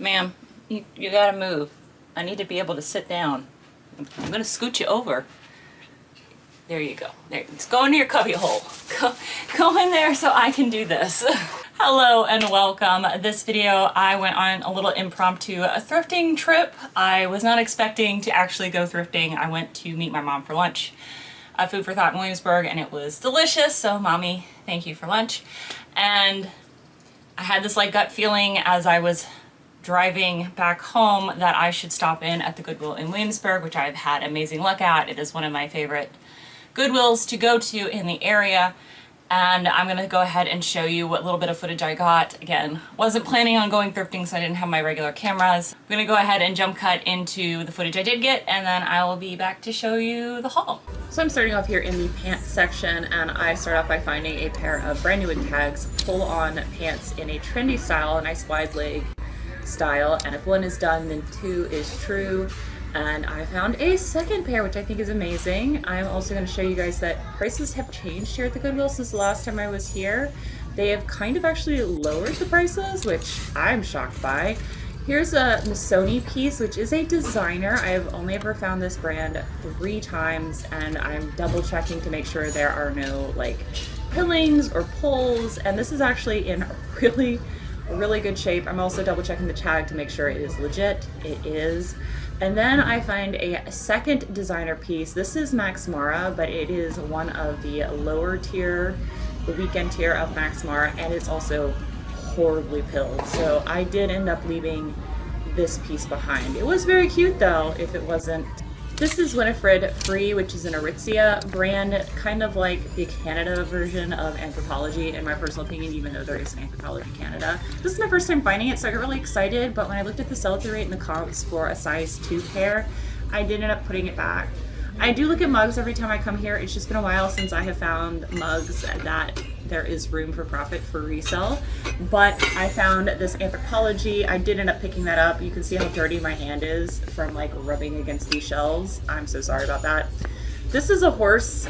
Ma'am, you gotta move. I need to be able to sit down. I'm gonna scoot you over. There you go. There, just go into your cubby hole. Go in there so I can do this. Hello and welcome. This video, I went on a little impromptu thrifting trip. I was not expecting to actually go thrifting. I went to meet my mom for lunch at Food for Thought in Williamsburg, and it was delicious. So mommy, thank you for lunch. And I had this like gut feeling as I was driving back home that I should stop in at the Goodwill in Williamsburg, which I've had amazing luck at. It is one of my favorite Goodwills to go to in the area. And I'm gonna go ahead and show you what little bit of footage I got. Again, wasn't planning on going thrifting, so I didn't have my regular cameras. I'm gonna go ahead and jump cut into the footage I did get, and then I will be back to show you the haul. So I'm starting off here in the pants section, and I start off by finding a pair of brand new wig tags, pull-on pants in a trendy style, a nice wide leg style. And if one is done, then two is true. And I found a second pair, which I think is amazing. I'm also going to show you guys that prices have changed here at the Goodwill since the last time I was here. They have kind of actually lowered the prices, which I'm shocked by. Here's a Missoni piece, which is a designer. I have only ever found this brand 3 times, and I'm double checking to make sure there are no like pillings or pulls. And this is actually in really good shape. I'm also double checking the tag to make sure it is legit. It is. And then I find a second designer piece. This is Max Mara, but it is one of the lower tier, the weekend tier of Max Mara, and it's also horribly pilled. So I did end up leaving this piece behind. It was very cute though, if it wasn't. This is Winifred Free, which is an Aritzia brand, kind of like the Canada version of Anthropologie, in my personal opinion, even though there is an Anthropologie Canada. This is my first time finding it, so I got really excited, but when I looked at the sell-through rate in the comps for a size 2 pair, I did end up putting it back. I do look at mugs every time I come here. It's just been a while since I have found mugs that there is room for profit for resale, but I found this Anthropologie. I did end up picking that up. You can see how dirty my hand is from like rubbing against these shelves. I'm so sorry about that. This is a horse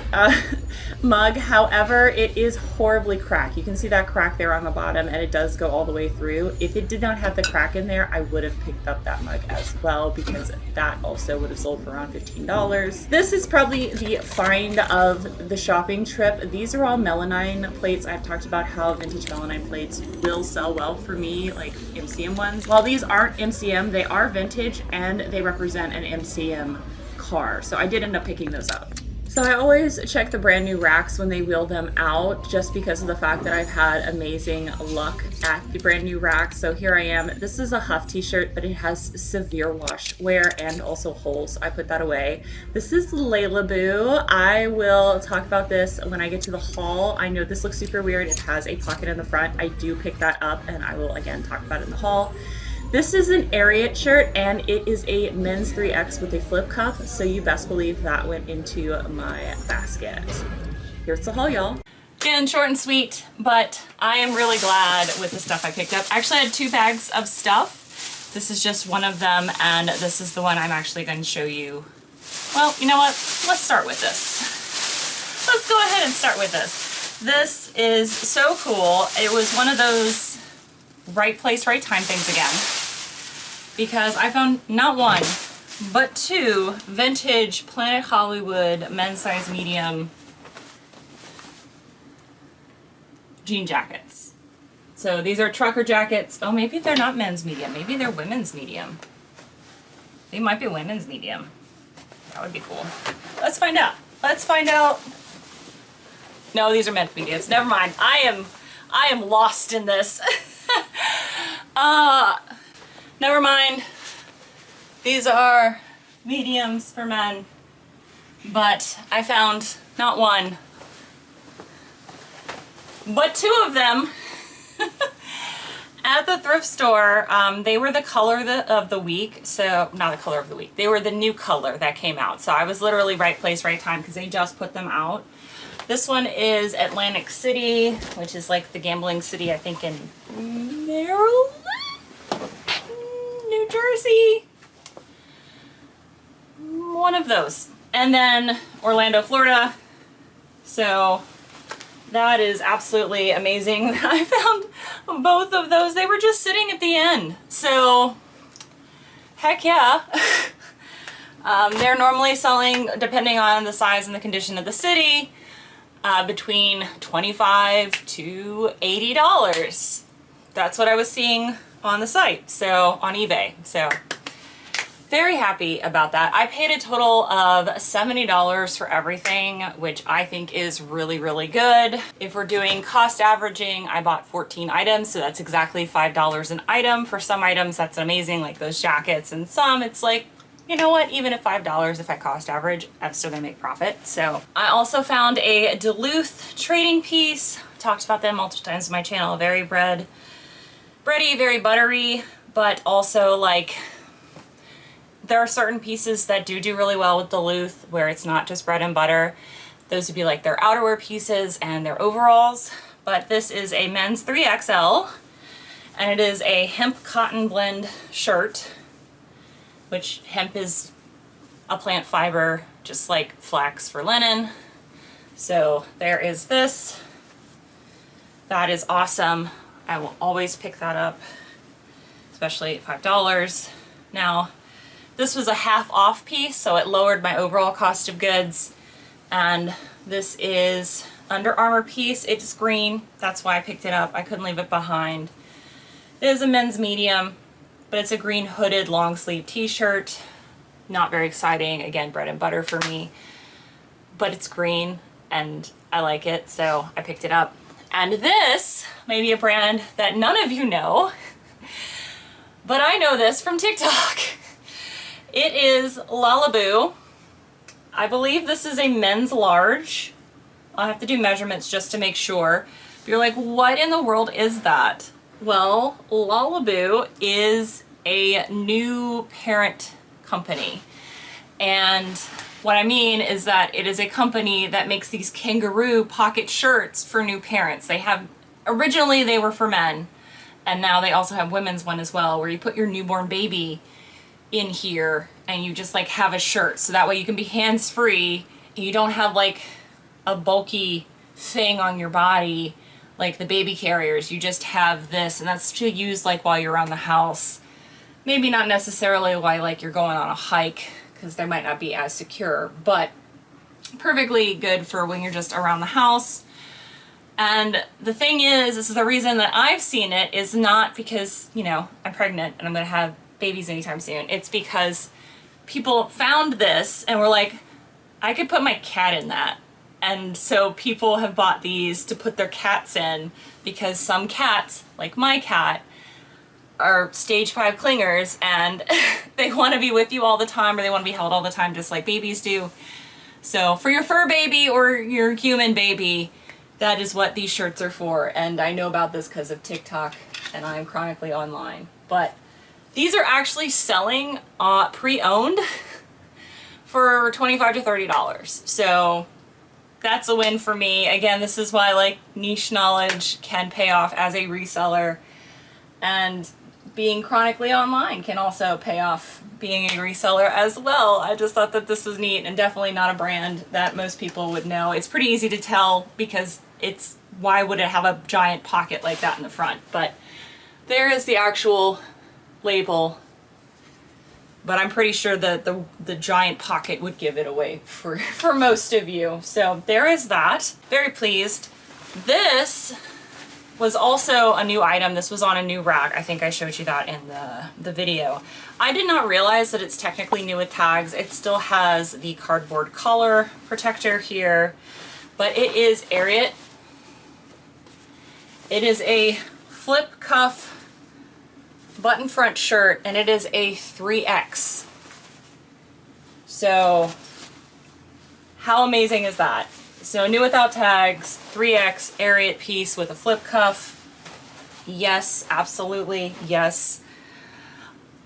mug, however, it is horribly cracked. You can see that crack there on the bottom, and it does go all the way through. If it did not have the crack in there, I would have picked up that mug as well, because that also would have sold for around $15. This is probably the find of the shopping trip. These are all melamine plates. I've talked about how vintage melamine plates will sell well for me, like MCM ones. While these aren't MCM, they are vintage, and they represent an MCM car. So I did end up picking those up. So I always check the brand new racks when they wheel them out, just because of the fact that I've had amazing luck at the brand new racks. So here I am. This is a Huff t-shirt, but it has severe wash wear and also holes. I put that away. This is Layla Boo. I will talk about this when I get to the haul. I know this looks super weird. It has a pocket in the front. I do pick that up, and I will again talk about it in the haul. This is an Ariat shirt, and it is a men's 3X with a flip cuff, so you best believe that went into my basket. Here's the haul, y'all. Again, short and sweet, but I am really glad with the stuff I picked up. I actually had 2 bags of stuff. This is just one of them, and this is the one I'm actually going to show you. Well, you know what? Let's start with this. Let's go ahead and start with this. This is so cool. It was one of those right place, right time things again, because I found not 1, but 2 vintage Planet Hollywood men's size medium jean jackets. So these are trucker jackets. Oh, maybe they're not men's medium. Maybe they're women's medium. They might be women's medium. That would be cool. Let's find out. Let's find out. No, these are men's mediums. Never mind. I am lost in this. Never mind. These are mediums for men, but I found not 1, but 2 of them at the thrift store. They were the color of the week, so not the color of the week. They were the new color that came out. So I was literally right place, right time, because they just put them out. This one is Atlantic City, which is like the gambling city, I think, in Maryland? New Jersey? One of those. And then Orlando, Florida. So That is absolutely amazing. I found both of those. They were just sitting at the end. So, heck yeah. They're normally selling, depending on the size and the condition of the city, between $25 to $80. That's what I was seeing on the site, so on eBay. So very happy about that. I paid a total of $70 for everything, which I think is really, really good. If we're doing cost averaging, I bought 14 items, so that's exactly $5 an item. For some items, that's amazing, like those jackets, and some it's like, you know what, even at $5, if I cost average, I'm still gonna make profit. So I also found a Duluth trading piece. Talked about them multiple times on my channel. Very bready, very buttery, but also like, there are certain pieces that do really well with Duluth where it's not just bread and butter. Those would be like their outerwear pieces and their overalls. But this is a men's 3XL, and it is a hemp cotton blend shirt, which hemp is a plant fiber, just like flax for linen. So there is this. That is awesome. I will always pick that up, especially at $5. Now, this was a half off piece, so it lowered my overall cost of goods. And this is Under Armour piece. It's green. That's why I picked it up. I couldn't leave it behind. It is a men's medium, but it's a green hooded long sleeve t-shirt. Not very exciting. Again, bread and butter for me. But it's green and I like it, so I picked it up. And this may be a brand that none of you know, but I know this from TikTok. It is Lalaboo. I believe this is a men's large. I'll have to do measurements just to make sure. But you're like, what in the world is that? Well, Lalaboo is a new parent company. And what I mean is that it is a company that makes these kangaroo pocket shirts for new parents. Originally they were for men, and now they also have women's one as well, where you put your newborn baby in here and you just like have a shirt, so that way you can be hands-free and you don't have like a bulky thing on your body like the baby carriers. You just have this, and that's to use like while you're around the house. Maybe not necessarily while like you're going on a hike, because they might not be as secure, but perfectly good for when you're just around the house. And the thing is, this is the reason that I've seen it, is not because, you know, I'm pregnant and I'm gonna have babies anytime soon. It's because people found this and were like, I could put my cat in that. And so people have bought these to put their cats in, because some cats, like my cat, are stage 5 clingers and they want to be with you all the time, or they want to be held all the time, just like babies do. So for your fur baby or your human baby, that is what these shirts are for. And I know about this because of TikTok, and I'm chronically online. But these are actually selling pre-owned for $25 to $30. So that's a win for me. Again, this is why like niche knowledge can pay off as a reseller, and being chronically online can also pay off being a reseller as well. I just thought that this was neat, and definitely not a brand that most people would know. It's pretty easy to tell because it's, why would it have a giant pocket like that in the front? But there is the actual label, but I'm pretty sure that the giant pocket would give it away for most of you. So there is that. Very pleased. This was also a new item. This was on a new rack. I think I showed you that in the video. I did not realize that it's technically new with tags. It still has the cardboard collar protector here, but it is Ariat. It is a flip cuff button front shirt, and it is a 3X. So how amazing is that? So new without tags, 3X Ariat piece with a flip cuff. Yes, absolutely, yes.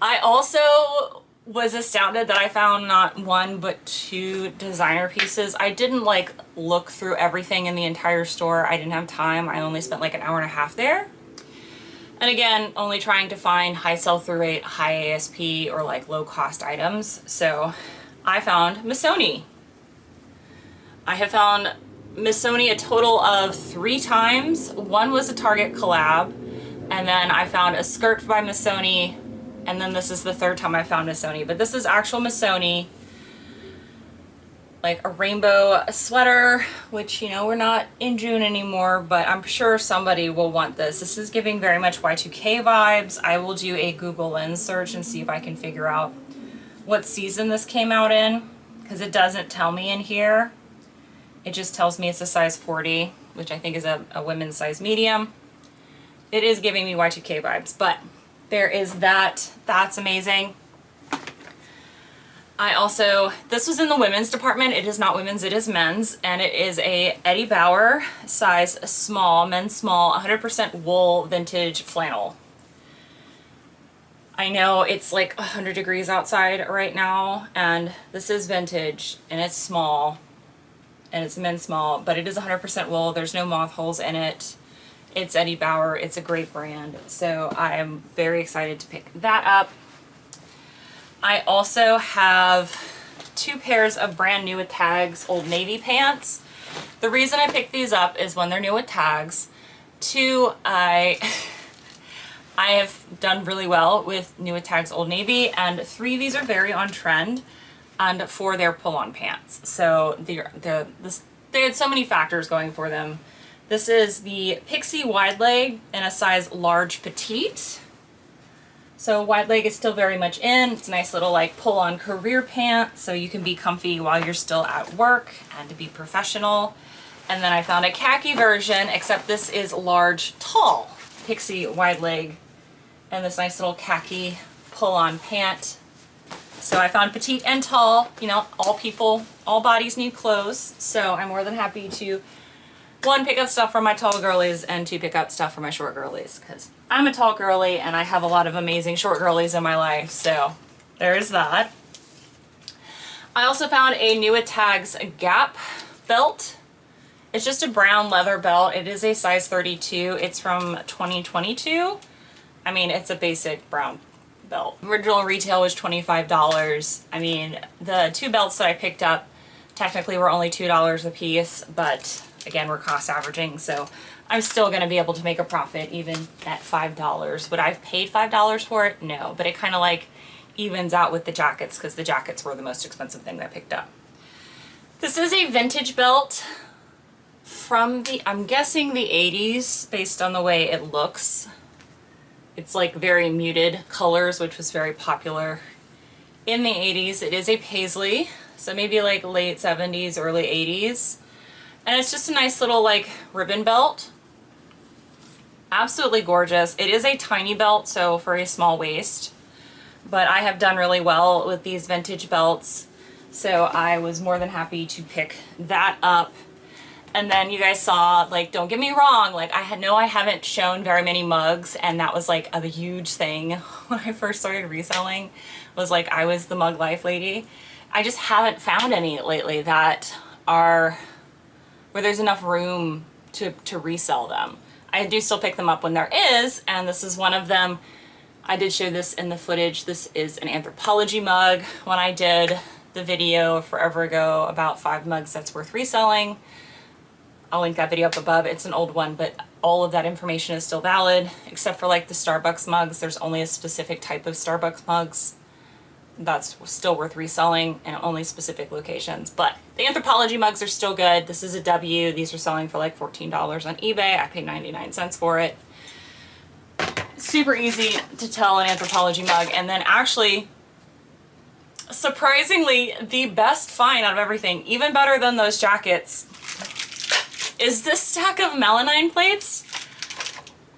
I also was astounded that I found not one but 2 designer pieces. I didn't like look through everything in the entire store. I didn't have time. I only spent like an hour and a half there. And again, only trying to find high sell-through rate, high ASP, or like low cost items. So I found Missoni. I have found Missoni a total of 3 times. One was a Target collab, and then I found a skirt by Missoni, and then this is the 3rd time I found Missoni. But this is actual Missoni, like a rainbow sweater, which, you know, we're not in June anymore, but I'm sure somebody will want this. This is giving very much Y2K vibes. I will do a Google Lens search and see if I can figure out what season this came out in, because it doesn't tell me in here. It just tells me it's a size 40, which I think is a women's size medium. It is giving me Y2K vibes, but there is that. That's amazing. I also, this was in the women's department. It is not women's, it is men's, and it is a Eddie Bauer size small, men's small, 100% wool vintage flannel. I know it's like 100 degrees outside right now, and this is vintage, and it's small, and it's men's small, but it is 100% wool. There's no moth holes in it. It's Eddie Bauer. It's a great brand, so I am very excited to pick that up. I also have 2 pairs of brand new with tags Old Navy pants. The reason I picked these up is when they're new with tags. 2, I have done really well with new with tags Old Navy, and 3, these are very on trend and for their pull-on pants. So they had so many factors going for them. This is the Pixie wide leg in a size large petite. So wide leg is still very much in. It's a nice little like pull-on career pant, so you can be comfy while you're still at work and to be professional. And then I found a khaki version, except this is large tall Pixie wide leg and this nice little khaki pull-on pant. So I found petite and tall. You know, all people, all bodies need clothes, so I'm more than happy to 1, pick up stuff for my tall girlies, and 2, pick up stuff for my short girlies, because I'm a tall girly and I have a lot of amazing short girlies in my life, so there's that. I also found a new with tags Gap belt. It's just a brown leather belt. It is a size 32. It's from 2022. I mean, it's a basic brown belt. Original retail was $25. I mean, the 2 belts that I picked up technically were only $2 a piece, but again, we're cost averaging, so I'm still going to be able to make a profit even at $5. Would I have paid $5 for it? No, but it kind of like evens out with the jackets, because the jackets were the most expensive thing that I picked up. This is a vintage belt from the, I'm guessing the 80s based on the way it looks. It's like very muted colors, which was very popular in the 80s. It is a paisley, so maybe like late 70s, early 80s. And it's just a nice little like ribbon belt. Absolutely gorgeous. It is a tiny belt, so for a small waist. But I have done really well with these vintage belts, so I was more than happy to pick that up. And then you guys saw, like, don't get me wrong, like I haven't shown very many mugs, and that was like a huge thing when I first started reselling, was like I was the mug life lady. I just haven't found any lately that are where there's enough room to resell them. I do still pick them up when there is, and this is one of them. I did show this in the footage. This is an Anthropologie mug. When I did the video forever ago about 5 mugs that's worth reselling, I'll link that video up above. It's an old one, but all of that information is still valid, except for like the Starbucks mugs. There's only a specific type of Starbucks mugs that's still worth reselling, and only specific locations. But the Anthropologie mugs are still good. This is a W. These are selling for like $14 on eBay. I paid 99 cents for it. Super easy to tell an Anthropologie mug. And then actually, surprisingly, the best find out of everything, even better than those jackets, is this stack of melanine plates.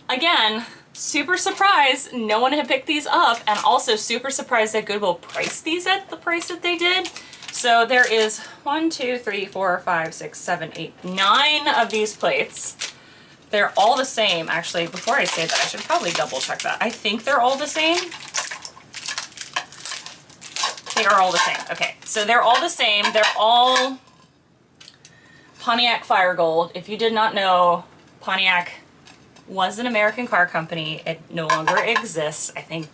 Again, super surprised no one had picked these up, and also super surprised that Goodwill priced these at the price that they did. So there is 1, 2, 3, 4, 5, 6, 7, 8, 9 of these plates. They're all the same. Actually, before I say that, I should probably double check that. I think they're all the same. They are all the same. Okay, so they're all the same. They're all Pontiac Fire Gold. If you did not know, Pontiac was an American car company. It no longer exists. I think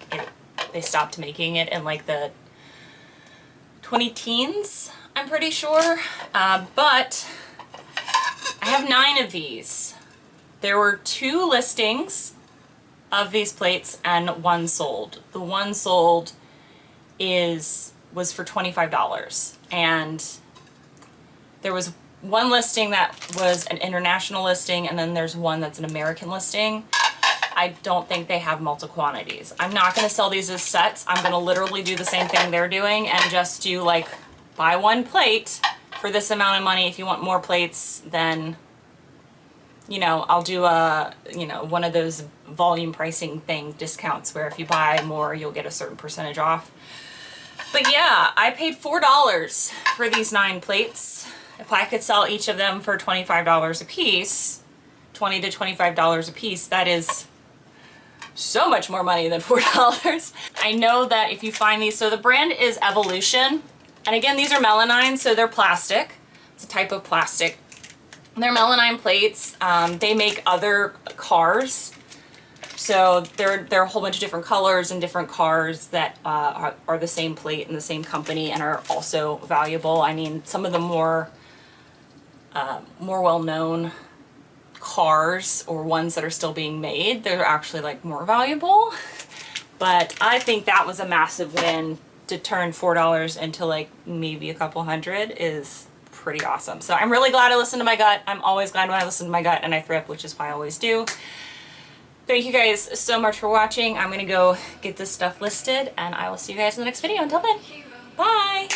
they stopped making it in like the 20 teens, I'm pretty sure. But I have 9 of these. There were 2 listings of these plates and 1 sold. The 1 sold was for $25, and there was 1 listing that was an international listing, and then there's 1 that's an American listing. I don't think they have multi-quantities. I'm not going to sell these as sets. I'm going to literally do the same thing they're doing and just do like buy 1 plate for this amount of money. If you want more plates, then, you know, I'll do a, you know, one of those volume pricing thing discounts where if you buy more, you'll get a certain percentage off. But yeah, I paid $4 for these 9 plates. If I could sell each of them for $25 a piece, $20 to $25 a piece, that is so much more money than $4. I know that if you find these, so the brand is Evolution. And again, these are melamine, so they're plastic. It's a type of plastic. They're melamine plates. They make other cars. So there are a whole bunch of different colors and different cars that are the same plate and the same company and are also valuable. I mean, some of the more well-known cars or ones that are still being made, they're actually like more valuable. But I think that was a massive win. To turn $4 into like maybe a couple hundred is pretty awesome. So I'm really glad I listened to my gut. I'm always glad when I listen to my gut and I thrift, which is why I always do. Thank you guys so much for watching. I'm gonna go get this stuff listed and I will see you guys in the next video. Until then, bye.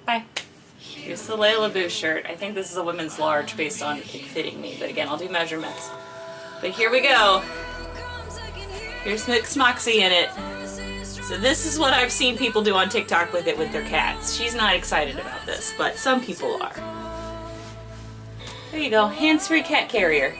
Bye. Here's the Layla Boo shirt. I think this is a women's large based on it fitting me, but again, I'll do measurements. But here we go. Here's Mix Moxie in it. So this is what I've seen people do on TikTok with it with their cats. She's not excited about this, but some people are. There you go, hands-free cat carrier.